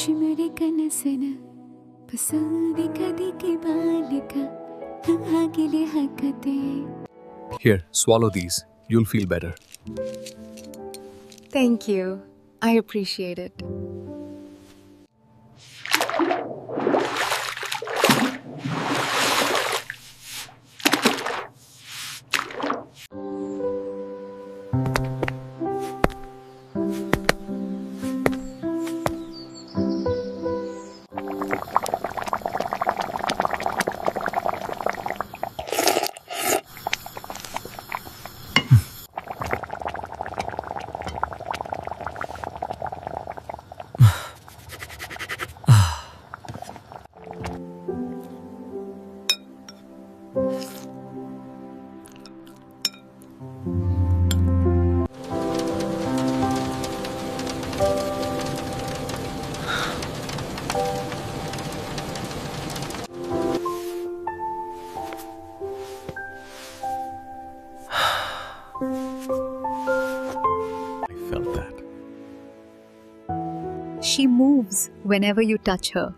ಚಿಮುರೆ ಕನಸನ ಪಸೂದಿ ಕದಿಗೆ Balika ಹಾಗಿಲೆ ಹಾಕತೆ. Here, swallow these. You'll feel better. Thank you. I appreciate it. I felt that. She moves whenever you touch her.